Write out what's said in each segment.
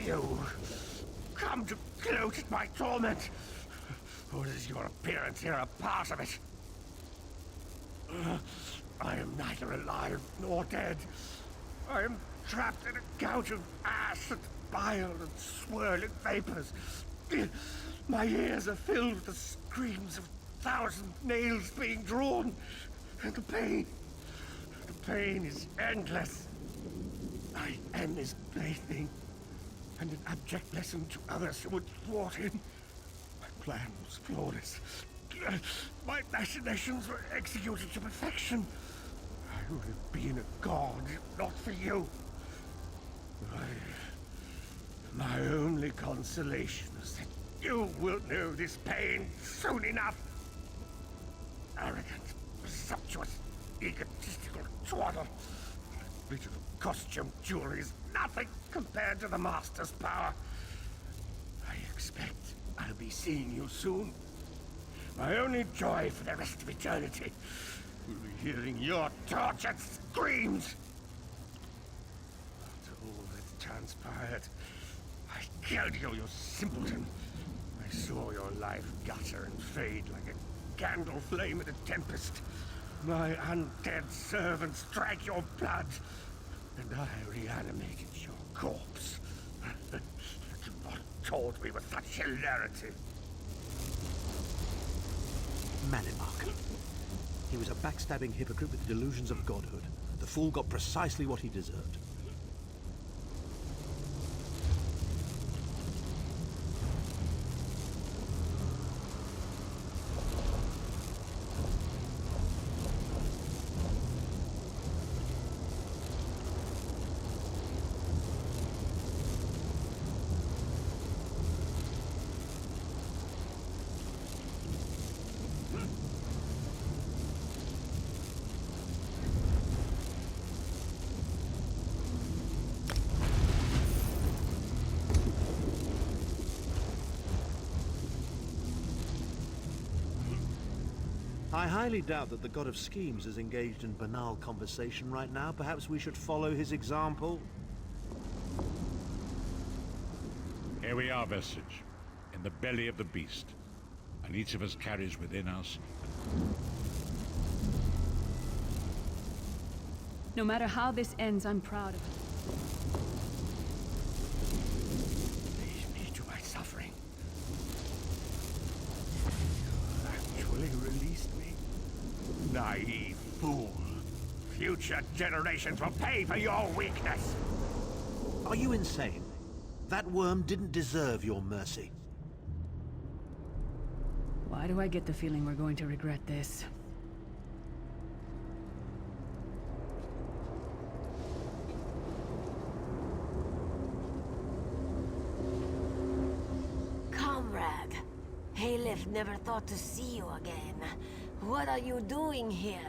You come to gloat at my torment, or is your appearance here a part of it? I am neither alive nor dead. I am trapped in a gouge of ash and bile and swirling vapors. My ears are filled with the screams of 1,000 nails being drawn, and the pain is endless. I am his plaything, and an abject lesson to others who would thwart him. My plan was flawless. My machinations were executed to perfection. I would have been a god, if not for you. My only consolation is that you will know this pain soon enough. Arrogant, presumptuous, egotistical twaddle. That bit of costume jewelry is nothing compared to the Master's power. I expect I'll be seeing you soon. My only joy for the rest of eternity will be hearing your tortured screams. After all that transpired, I killed you, you simpleton. I saw your life gutter and fade like a candle flame in a tempest. My undead servants drank your blood, and I reanimated your corpse. You could not have told me with such hilarity. Manimark. He was a backstabbing hypocrite with delusions of godhood. The fool got precisely what he deserved. I highly doubt that the God of Schemes is engaged in banal conversation right now. Perhaps we should follow his example. Here we are, Vestige, in the belly of the beast, and each of us carries within us. No matter how this ends, I'm proud of it. Leave me to my suffering. You actually released me. Naive fool. Future generations will pay for your weakness. Are you insane? That worm didn't deserve your mercy. Why do I get the feeling we're going to regret this? Comrade, Halef never thought to see you again. What are you doing here?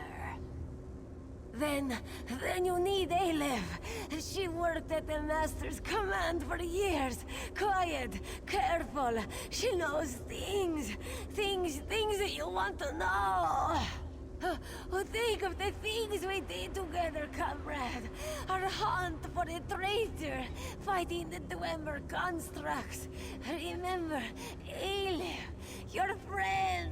Then you need Aleph. She worked at the Master's command for years. Quiet, careful. She knows things that you want to know. Think of the things we did together, comrade. Our hunt for the traitor, fighting the Dwemer constructs. Remember, Aleph, your friend.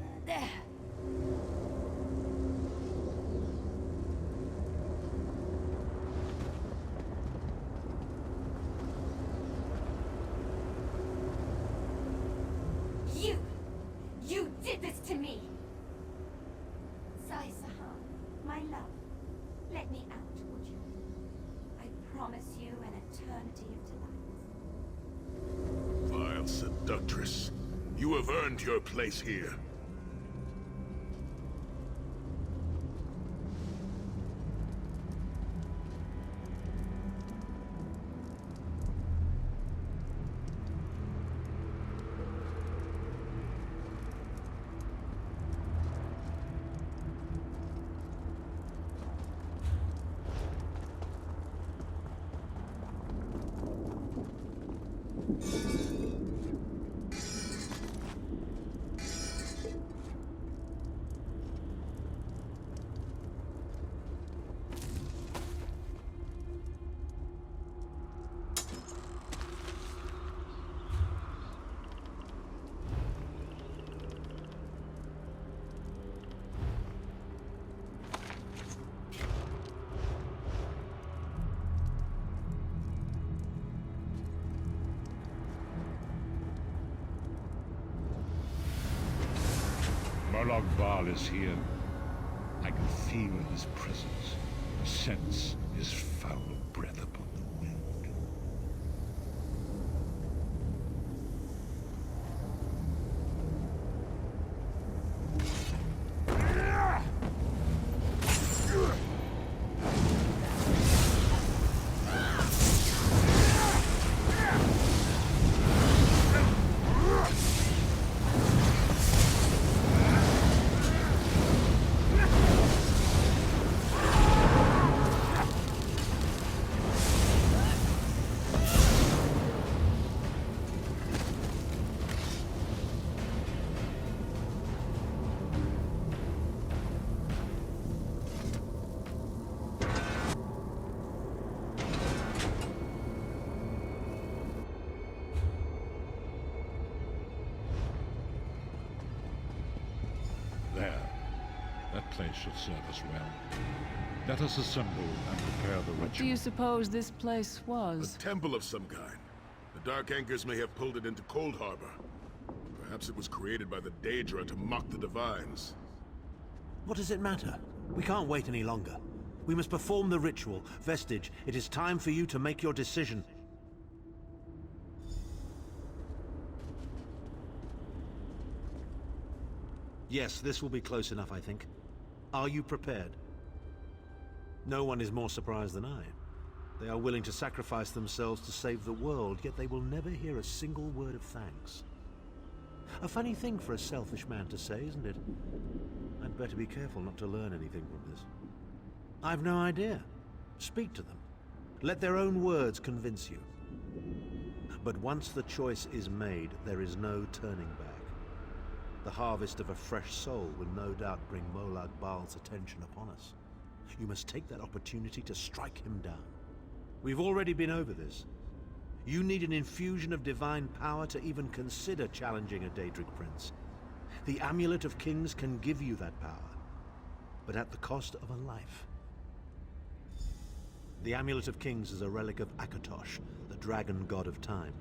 You did this to me! Sai Saham, my love, let me out, would you? I promise you an eternity of delight. Vile seductress, you have earned your place here. Molag Bal is here. I can feel his presence, sense his foul breath upon the wind. There. That place should serve us well. Let us assemble and prepare the ritual. What do you suppose this place was? A temple of some kind. The Dark Anchors may have pulled it into Cold Harbor. Perhaps it was created by the Daedra to mock the Divines. What does it matter? We can't wait any longer. We must perform the ritual. Vestige, it is time for you to make your decision. Yes, this will be close enough, I think. Are you prepared? No one is more surprised than I. They are willing to sacrifice themselves to save the world, yet they will never hear a single word of thanks. A funny thing for a selfish man to say, isn't it? I'd better be careful not to learn anything from this. I've no idea. Speak to them. Let their own words convince you. But once the choice is made, there is no turning back. The harvest of a fresh soul will no doubt bring Molag Bal's attention upon us. You must take that opportunity to strike him down. We've already been over this. You need an infusion of divine power to even consider challenging a Daedric prince. The Amulet of Kings can give you that power, but at the cost of a life. The Amulet of Kings is a relic of Akatosh, the dragon god of time.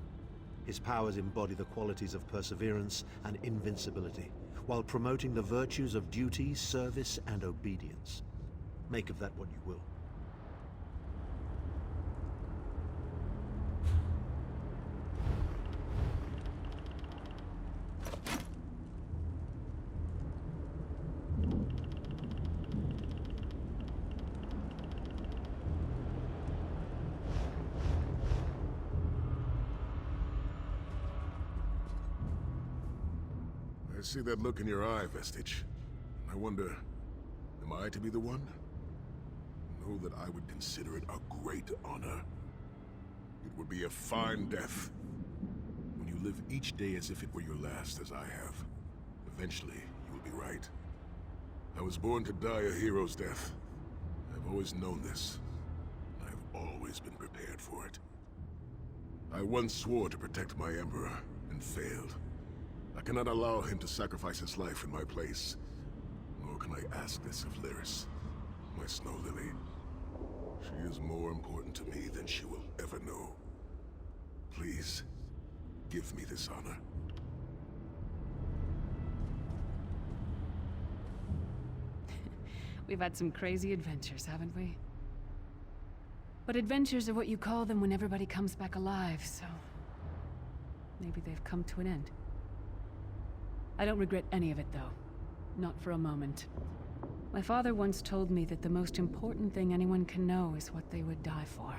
His powers embody the qualities of perseverance and invincibility, while promoting the virtues of duty, service, and obedience. Make of that what you will. I see that look in your eye, Vestige. I wonder, am I to be the one? Know that I would consider it a great honor. It would be a fine death. When you live each day as if it were your last, as I have, eventually you will be right. I was born to die a hero's death. I've always known this. I have always been prepared for it. I once swore to protect my Emperor, and failed. I cannot allow him to sacrifice his life in my place. Nor can I ask this of Lyris, my snow lily. She is more important to me than she will ever know. Please, give me this honor. We've had some crazy adventures, haven't we? But adventures are what you call them when everybody comes back alive, so... maybe they've come to an end. I don't regret any of it, though. Not for a moment. My father once told me that the most important thing anyone can know is what they would die for.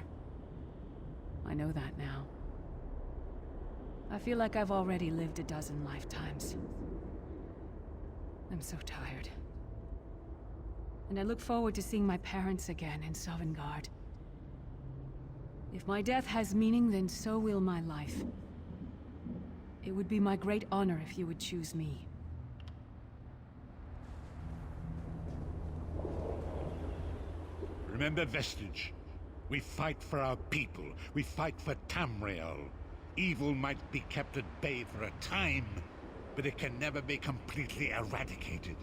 I know that now. I feel like I've already lived a dozen lifetimes. I'm so tired. And I look forward to seeing my parents again in Sovngarde. If my death has meaning, then so will my life. It would be my great honor if you would choose me. Remember, Vestige. We fight for our people. We fight for Tamriel. Evil might be kept at bay for a time, but it can never be completely eradicated.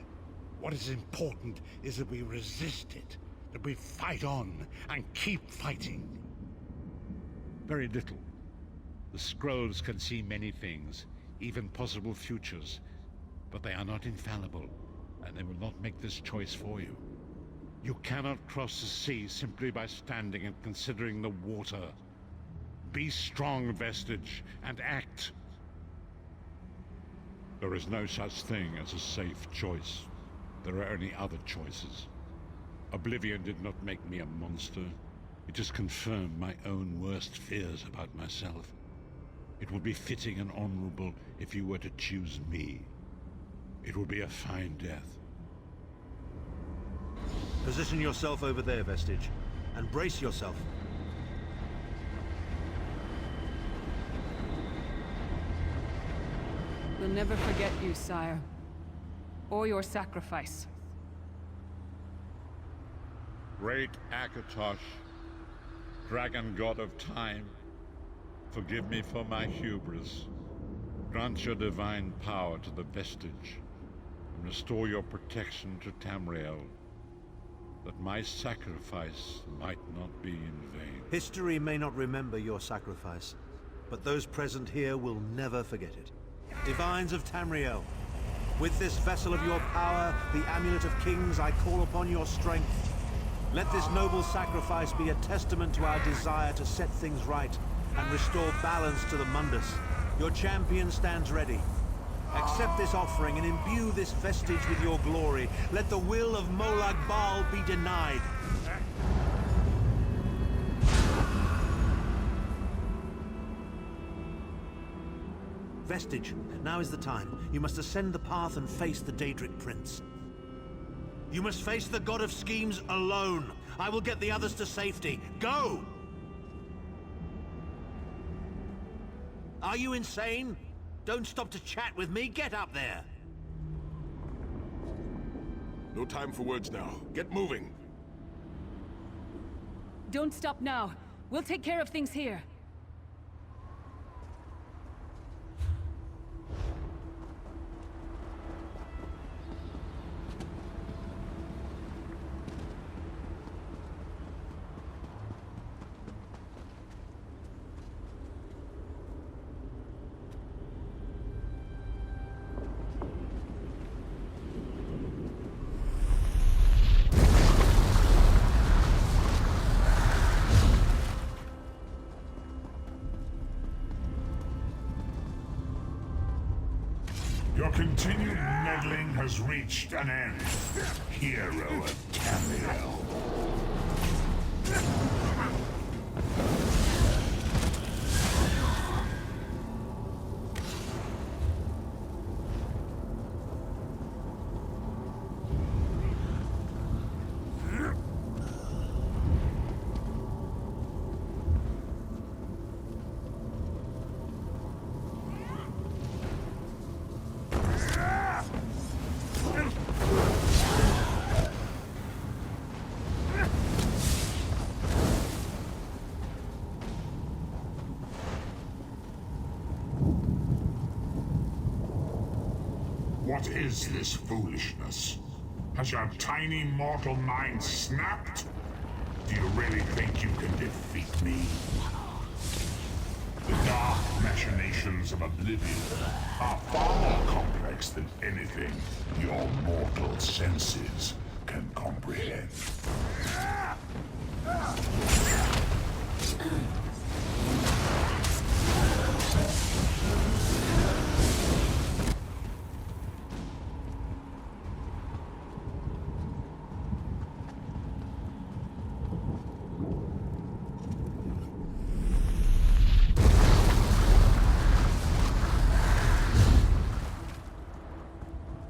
What is important is that we resist it, that we fight on and keep fighting. Very little. The scrolls can see many things, even possible futures, but they are not infallible. and they will not make this choice for you. You cannot cross the sea simply by standing and considering the water. Be strong, Vestige, and act. There is no such thing as a safe choice. There are only other choices. Oblivion did not make me a monster. It just confirmed my own worst fears about myself. It would be fitting and honorable if you were to choose me. It would be a fine death. Position yourself over there, Vestige, and brace yourself. We'll never forget you, sire. Or your sacrifice. Great Akatosh, Dragon God of Time, forgive me for my hubris. Grant your divine power to the Vestige, and restore your protection to Tamriel, that my sacrifice might not be in vain. History may not remember your sacrifice, but those present here will never forget it. Divines of Tamriel, with this vessel of your power, the Amulet of Kings, I call upon your strength. Let this noble sacrifice be a testament to our desire to set things right and restore balance to the Mundus. Your champion stands ready. Accept this offering and imbue this vestige with your glory. Let the will of Molag Bal be denied. Vestige, now is the time. You must ascend the path and face the Daedric Prince. You must face the God of Schemes alone. I will get the others to safety. Go! Are you insane? Don't stop to chat with me. Get up there. No time for words now. Get moving. Don't stop now. We'll take care of things here. Your continued meddling has reached an end, hero of Tamriel. What is this foolishness? Has your tiny mortal mind snapped? Do you really think you can defeat me? The dark machinations of Oblivion are far more complex than anything your mortal senses can comprehend.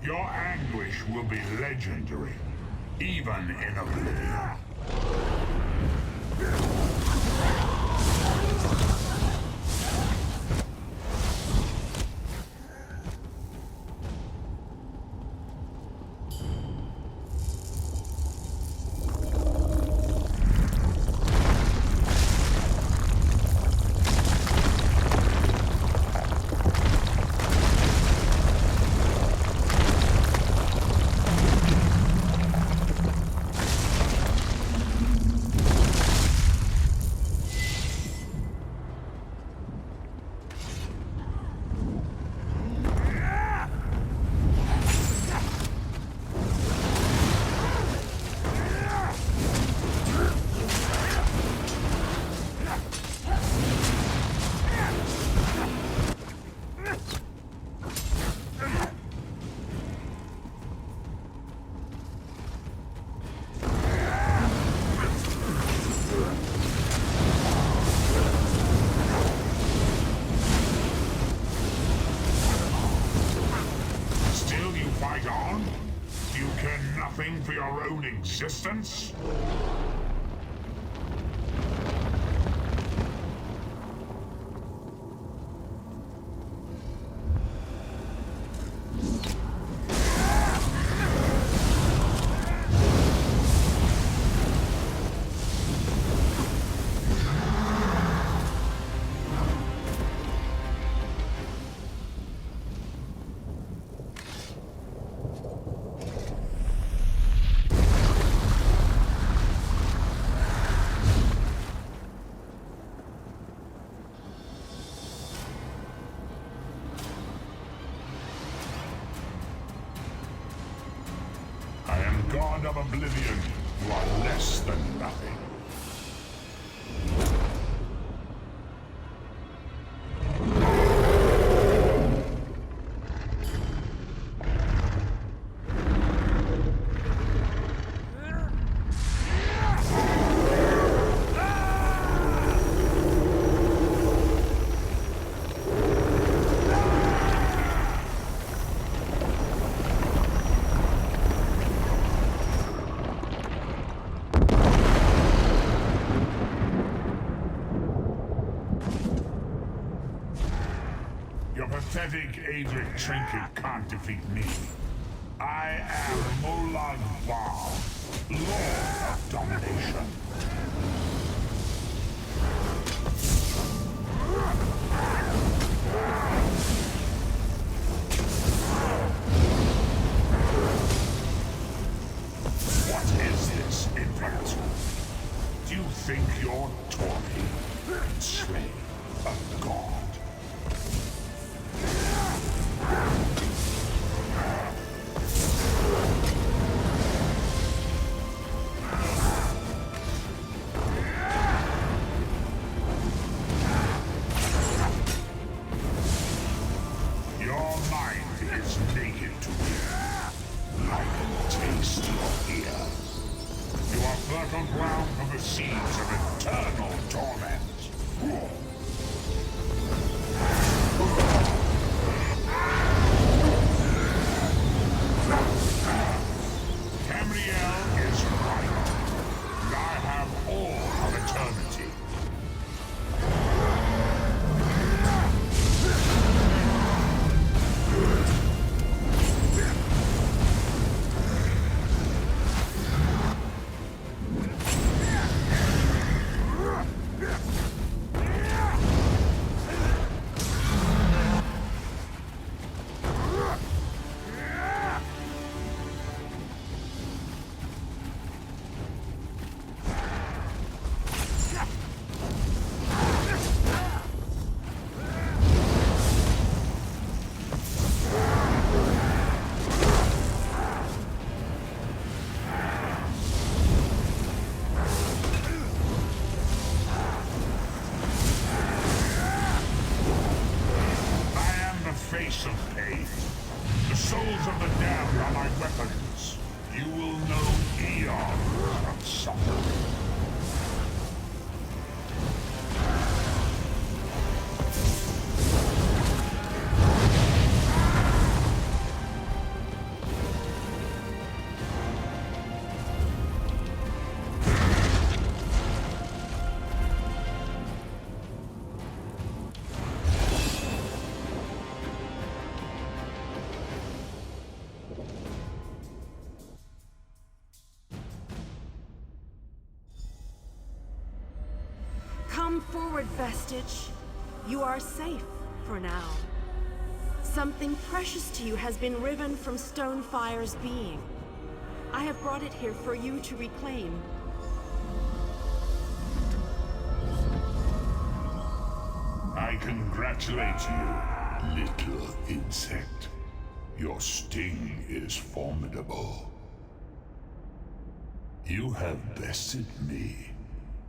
Your anguish will be legendary, even in Oblivion. nothing for your own existence? God of Oblivion, you are less than nothing. Your pathetic Adric trinket can't defeat me. I am Molag Bal, Lord of Domination. What is this, Infant? Do you think your Tory can slay a god? Your mind is naked to me. I can taste your ear. You are fertile ground for the seeds of eternal torment. Tamriel is right, and I have all of eternity. Face of pain. The souls of the damned are my weapons. You will know eons of suffering. Come forward, Vestige. You are safe for now. Something precious to you has been riven from Stonefire's being. I have brought it here for you to reclaim. I congratulate you, little insect. Your sting is formidable. You have bested me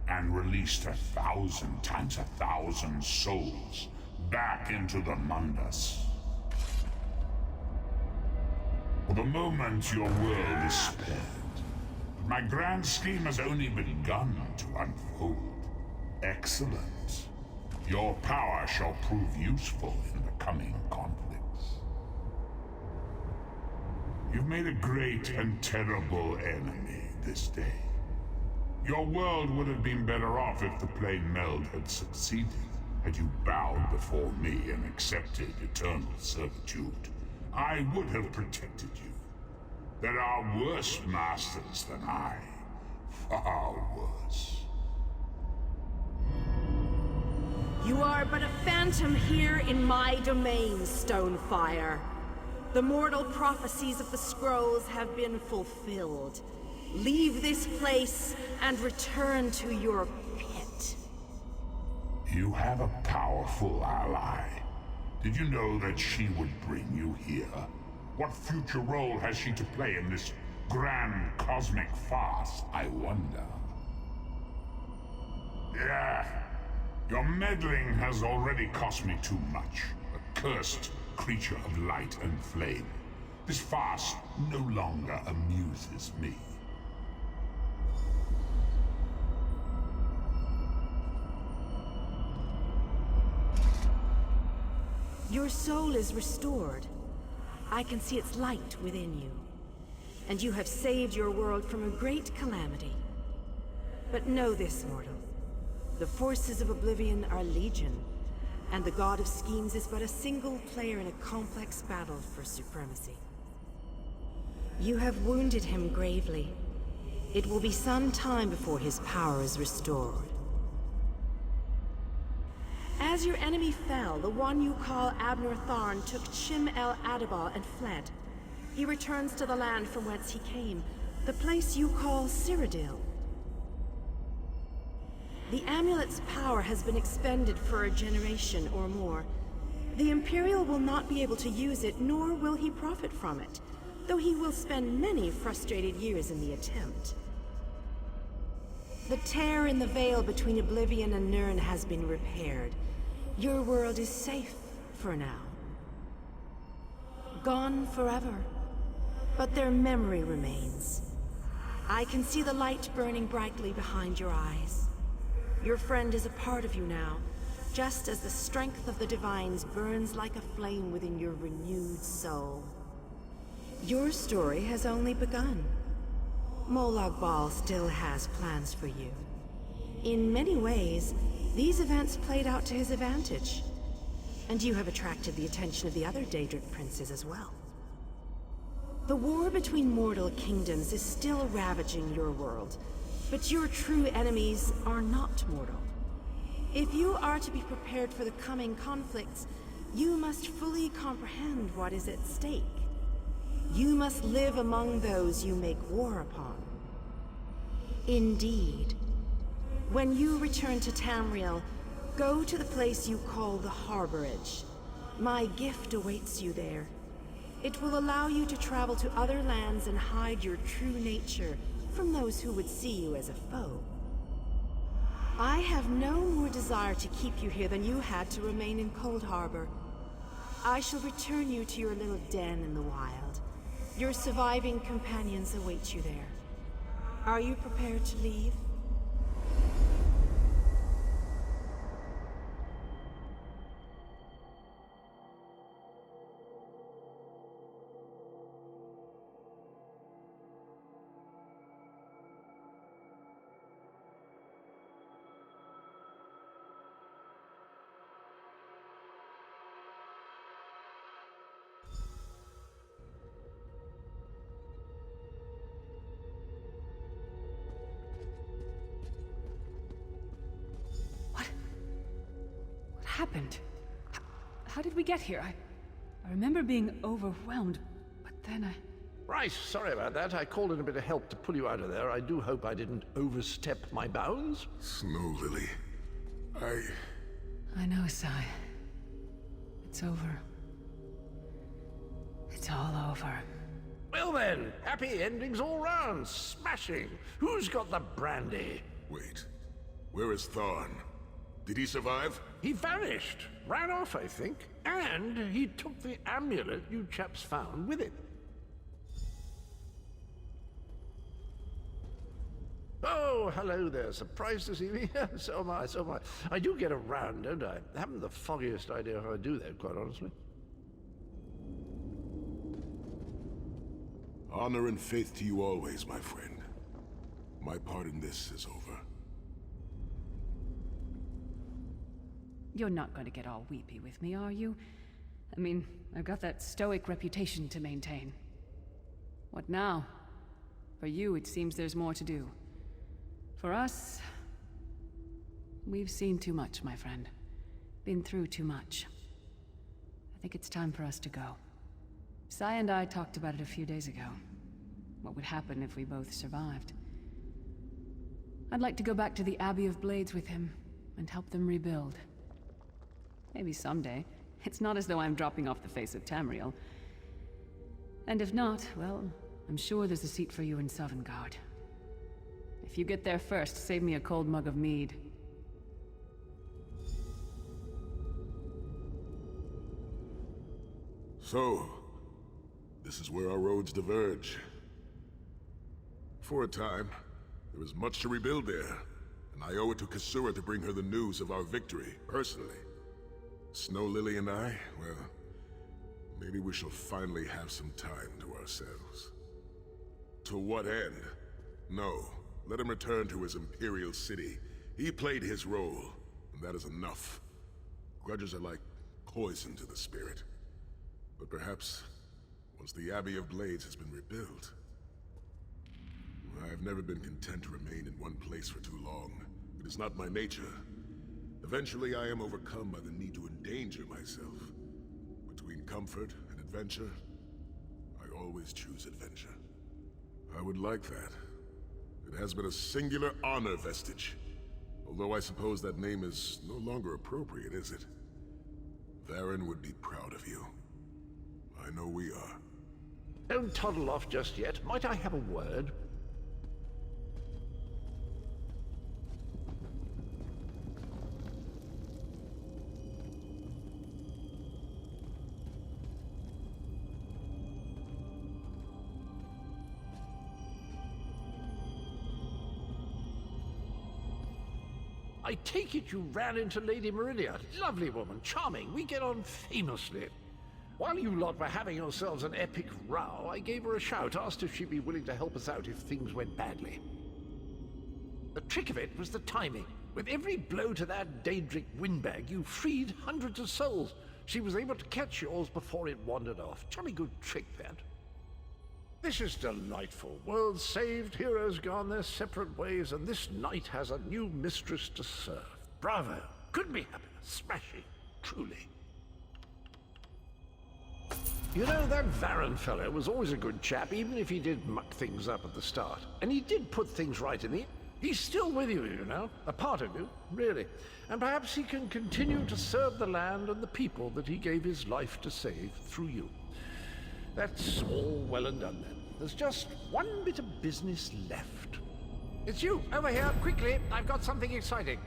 and released 1,000 times 1,000 souls back into the Mundus. For the moment, your world is spared. But my grand scheme has only begun to unfold. Excellent. Your power shall prove useful in the coming conflicts. You've made a great and terrible enemy this day. Your world would have been better off if the plane meld had succeeded, had you bowed before me and accepted eternal servitude. I would have protected you. There are worse masters than I. Far worse. You are but a phantom here in my domain, Stonefire. The mortal prophecies of the scrolls have been fulfilled. Leave this place and return to your pit. You have a powerful ally. Did you know that she would bring you here? What future role has she to play in this grand cosmic farce, I wonder? Yeah, your meddling has already cost me too much. A cursed creature of light and flame. This farce no longer amuses me. Your soul is restored. I can see its light within you. And you have saved your world from a great calamity. But know this, mortal. The forces of Oblivion are legion, and the God of Schemes is but a single player in a complex battle for supremacy. You have wounded him gravely. It will be some time before his power is restored. As your enemy fell, the one you call Abner Tharn took Chim El Adabal and fled. He returns to the land from whence he came, the place you call Cyrodiil. The amulet's power has been expended for a generation or more. The Imperial will not be able to use it, nor will he profit from it, though he will spend many frustrated years in the attempt. The tear in the veil between Oblivion and Nirn has been repaired. Your world is safe for now. Gone forever, but their memory remains. I can see the light burning brightly behind your eyes. Your friend is a part of you now, just as the strength of the Divines burns like a flame within your renewed soul. Your story has only begun. Molag Bal still has plans for you. In many ways, these events played out to his advantage. And you have attracted the attention of the other Daedric princes as well. The war between mortal kingdoms is still ravaging your world, but your true enemies are not mortal. If you are to be prepared for the coming conflicts, you must fully comprehend what is at stake. You must live among those you make war upon. Indeed. When you return to Tamriel, go to the place you call the Harborage. My gift awaits you there. It will allow you to travel to other lands and hide your true nature from those who would see you as a foe. I have no more desire to keep you here than you had to remain in Cold Harbor. I shall return you to your little den in the wild. Your surviving companions await you there. Are you prepared to leave? Happened? How did we get here? I remember being overwhelmed, but then I... Right, sorry about that. I called in a bit of help to pull you out of there. I do hope I didn't overstep my bounds. Snow Lily, I know, Sai. It's over. It's all over. Well then, happy endings all round. Smashing. Who's got the brandy? Wait. Where is Tharn? Did he survive? He vanished. Ran off, I think. And he took the amulet you chaps found with him. Oh, hello there. Surprised to see me? So am I, so am I. I do get around, don't I? Haven't the foggiest idea how I do that, quite honestly. Honor and faith to you always, my friend. My part in this is over. You're not going to get all weepy with me, are you? I mean, I've got that stoic reputation to maintain. What now? For you, it seems there's more to do. For us, we've seen too much, my friend. Been through too much. I think it's time for us to go. Sai and I talked about it a few days ago. What would happen if we both survived. I'd like to go back to the Abbey of Blades with him, and help them rebuild. Maybe someday. It's not as though I'm dropping off the face of Tamriel. And if not, well, I'm sure there's a seat for you in Sovngarde. If you get there first, save me a cold mug of mead. So, this is where our roads diverge. For a time, there was much to rebuild there, and I owe it to Kasura to bring her the news of our victory, personally. Snow Lily and I, well, maybe we shall finally have some time to ourselves. To what end? No, let him return to his Imperial city. He played his role, and that is enough. Grudges are like poison to the spirit. But perhaps, once the Abbey of Blades has been rebuilt... I have never been content to remain in one place for too long. It is not my nature. Eventually I am overcome by the need to endanger myself. Between comfort and adventure, I always choose adventure. I would like that. It has been a singular honor, Vestige. Although I suppose that name is no longer appropriate, is it? Varen would be proud of you. I know we are. Don't toddle off just yet. Might I have a word? I take it you ran into Lady Meridia. Lovely woman, charming. We get on famously. While you lot were having yourselves an epic row, I gave her a shout, asked if she'd be willing to help us out if things went badly. The trick of it was the timing. With every blow to that Daedric windbag, you freed hundreds of souls. She was able to catch yours before it wandered off. Jolly good trick, that. This is delightful. Worlds saved, heroes gone their separate ways, and this knight has a new mistress to serve. Bravo. Couldn't be happier. Smashing. Truly. You know, that Varen fellow was always a good chap, even if he did muck things up at the start. And he did put things right in the end. He's still with you, you know. A part of you, really. And perhaps he can continue to serve the land and the people that he gave his life to save through you. That's all well and done then. There's just one bit of business left. It's you, over here, quickly. I've got something exciting.